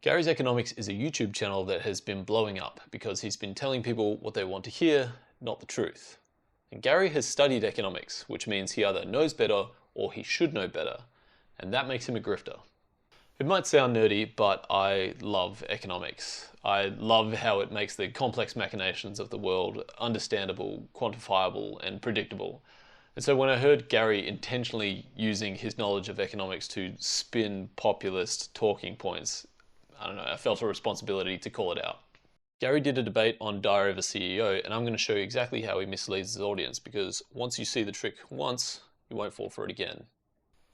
Gary's Economics is a YouTube channel that has been blowing up because he's been telling people what they want to hear, not the truth. And Gary has studied economics, which means he either knows better or he should know better, and that makes him a grifter. It might sound nerdy, but I love economics. I love how it makes the complex machinations of the world understandable, quantifiable, and predictable. And so when I heard Gary intentionally using his knowledge of economics to spin populist talking points, I don't know, I felt a responsibility to call it out. Gary did a debate on Diary of a CEO, and I'm going to show you exactly how he misleads his audience, because once you see the trick once, you won't fall for it again.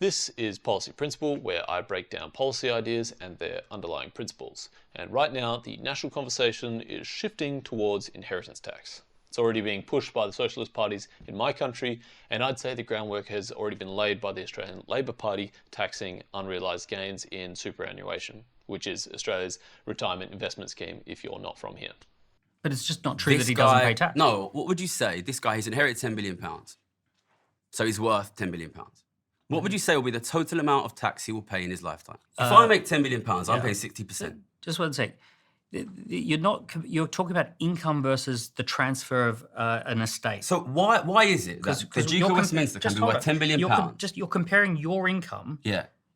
This is Policy Principle, where I break down policy ideas and their underlying principles. And right now, the national conversation is shifting towards inheritance tax. It's already being pushed by the socialist parties in my country, and I'd say the groundwork has already been laid by the Australian Labor Party taxing unrealised gains in superannuation, which is Australia's retirement investment scheme if you're not from here. But it's just not true that he doesn't pay tax. No, what would you say? This guy, he's inherited £10 billion, so he's worth £10 billion. What would you say will be the total amount of tax he will pay in his lifetime? If I make £10 million, I'm paying 60%. Just one sec. You're talking about income versus the transfer of an estate. So why is it that the Duke of Westminster can be worth £10 billion? You're comparing your income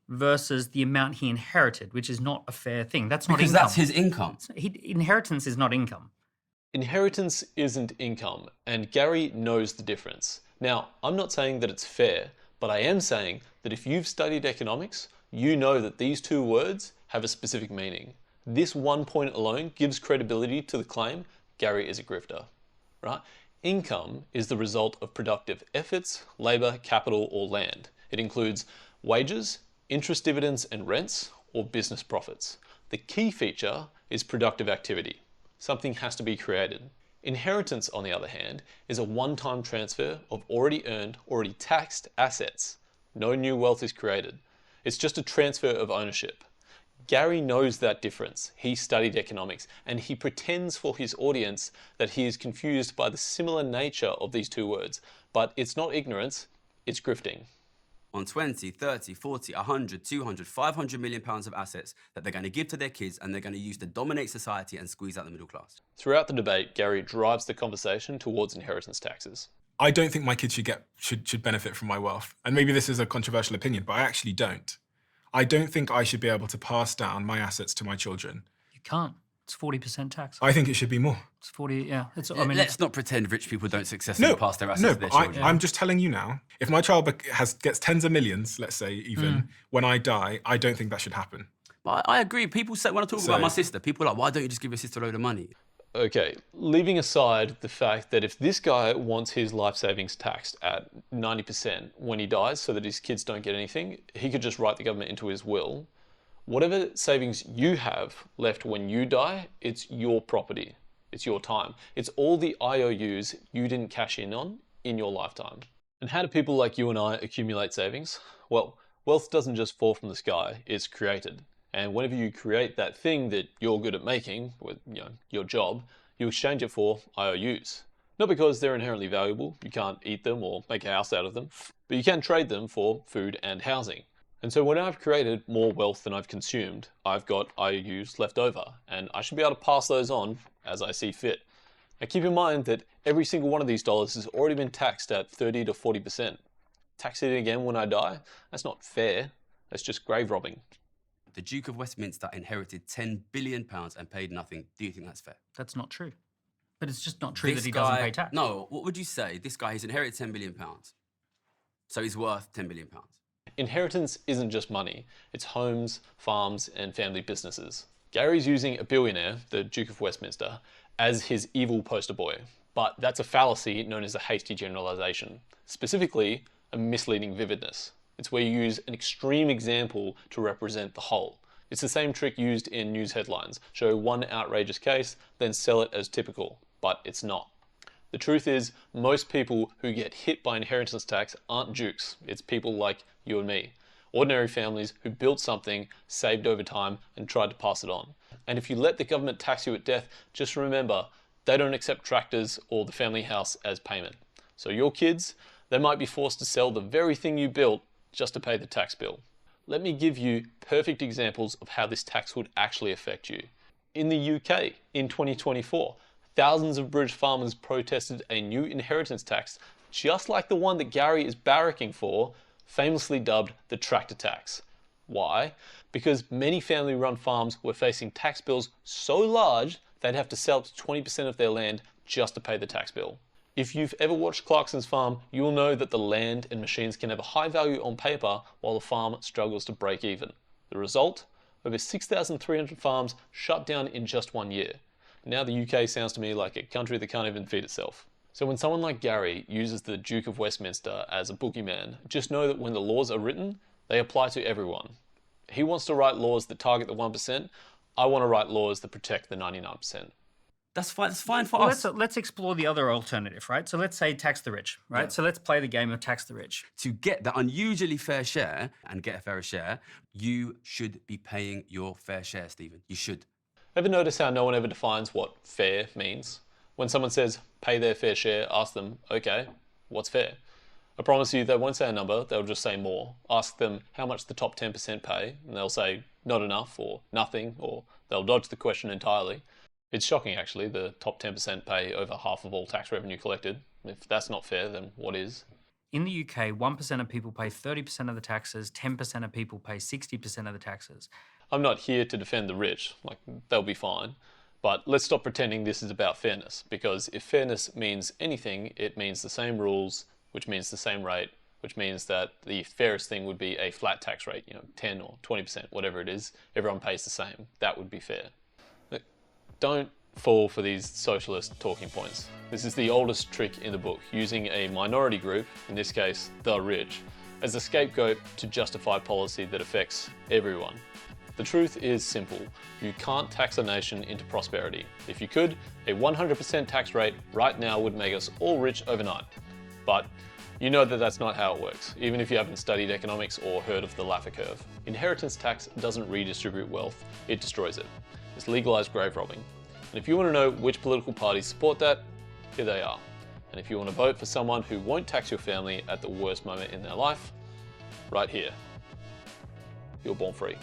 versus the amount he inherited, which is not a fair thing. That's not income. Because that's his income. Inheritance is not income. Inheritance isn't income, and Gary knows the difference. Now, I'm not saying that it's fair, but I am saying that if you've studied economics, you know that these two words have a specific meaning. This one point alone gives credibility to the claim Gary is a grifter, right? Income is the result of productive efforts, labour, capital, or land. It includes wages, interest, dividends, and rents, or business profits. The key feature is productive activity. Something has to be created. Inheritance, on the other hand, is a one-time transfer of already earned, already taxed assets. No new wealth is created. It's just a transfer of ownership. Gary knows that difference. He studied economics, and he pretends for his audience that he is confused by the similar nature of these two words. But it's not ignorance, it's grifting. On 20, 30, 40, 100, 200, 500 million pounds of assets that they're going to give to their kids and they're going to use to dominate society and squeeze out the middle class. Throughout the debate, Gary drives the conversation towards inheritance taxes. I don't think my kids should benefit from my wealth. And maybe this is a controversial opinion, but I actually don't. I don't think I should be able to pass down my assets to my children. You can't. It's 40% tax. I think it should be more. It's 40, yeah. Let's not pretend rich people don't successfully pass their assets to their children. I'm just telling you now, if my child gets tens of millions, let's say even, when I die, I don't think that should happen. But I agree. People say, when I talk about my sister, people are like, why don't you just give your sister a load of money? Okay, leaving aside the fact that if this guy wants his life savings taxed at 90% when he dies so that his kids don't get anything, he could just write the government into his will. Whatever savings you have left when you die, it's your property. It's your time. It's all the IOUs you didn't cash in on in your lifetime. And how do people like you and I accumulate savings? Well, wealth doesn't just fall from the sky, it's created. And whenever you create that thing that you're good at making, with your job, you exchange it for IOUs. Not because they're inherently valuable, you can't eat them or make a house out of them, but you can trade them for food and housing. And so when I've created more wealth than I've consumed, I've got IOUs left over, and I should be able to pass those on as I see fit. Now keep in mind that every single one of these dollars has already been taxed at 30 to 40%. Tax it again when I die? That's not fair, that's just grave robbing. The Duke of Westminster inherited £10 billion and paid nothing. Do you think that's fair? That's not true. But it's just not true that he doesn't pay tax. No, what would you say? This guy, he's inherited £10 billion, so he's worth £10 billion. Inheritance isn't just money. It's homes, farms, and family businesses. Gary's using a billionaire, the Duke of Westminster, as his evil poster boy. But that's a fallacy known as a hasty generalization. Specifically, a misleading vividness. It's where you use an extreme example to represent the whole. It's the same trick used in news headlines. Show one outrageous case, then sell it as typical, but it's not. The truth is, most people who get hit by inheritance tax aren't dukes. It's people like you and me. Ordinary families who built something, saved over time, and tried to pass it on. And if you let the government tax you at death, just remember, they don't accept tractors or the family house as payment. So your kids, they might be forced to sell the very thing you built just to pay the tax bill. Let me give you perfect examples of how this tax would actually affect you. In the UK, in 2024, thousands of British farmers protested a new inheritance tax just like the one that Gary is barracking for, famously dubbed the tractor tax. Why? Because many family-run farms were facing tax bills so large they'd have to sell up to 20% of their land just to pay the tax bill. If you've ever watched Clarkson's farm, you'll know that the land and machines can have a high value on paper while the farm struggles to break even. The result? Over 6,300 farms shut down in just 1 year. Now the UK sounds to me like a country that can't even feed itself. So when someone like Gary uses the Duke of Westminster as a boogeyman, just know that when the laws are written, they apply to everyone. He wants to write laws that target the 1%. I want to write laws that protect the 99%. That's fine for Well, us. let's explore the other alternative, right? So let's say tax the rich, right? Yeah. So let's play the game of tax the rich. To get the unusually fair share and get a fairer share, you should be paying your fair share, Stephen. You should. Ever notice how no one ever defines what fair means? When someone says pay their fair share, ask them, okay, what's fair? I promise you they won't say a number, they'll just say more. Ask them how much the top 10% pay, and they'll say not enough or nothing, or they'll dodge the question entirely. It's shocking actually, the top 10% pay over half of all tax revenue collected. If that's not fair, then what is? In the UK, 1% of people pay 30% of the taxes, 10% of people pay 60% of the taxes. I'm not here to defend the rich, like they'll be fine. But let's stop pretending this is about fairness, because if fairness means anything, it means the same rules, which means the same rate, which means that the fairest thing would be a flat tax rate, 10 or 20%, whatever it is, everyone pays the same. That would be fair. Don't fall for these socialist talking points. This is the oldest trick in the book, using a minority group, in this case, the rich, as a scapegoat to justify policy that affects everyone. The truth is simple. You can't tax a nation into prosperity. If you could, a 100% tax rate right now would make us all rich overnight. But you know that that's not how it works, even if you haven't studied economics or heard of the Laffer curve. Inheritance tax doesn't redistribute wealth, it destroys it. It's legalized grave robbing. And if you want to know which political parties support that, here they are. And if you want to vote for someone who won't tax your family at the worst moment in their life, right here. You're born free.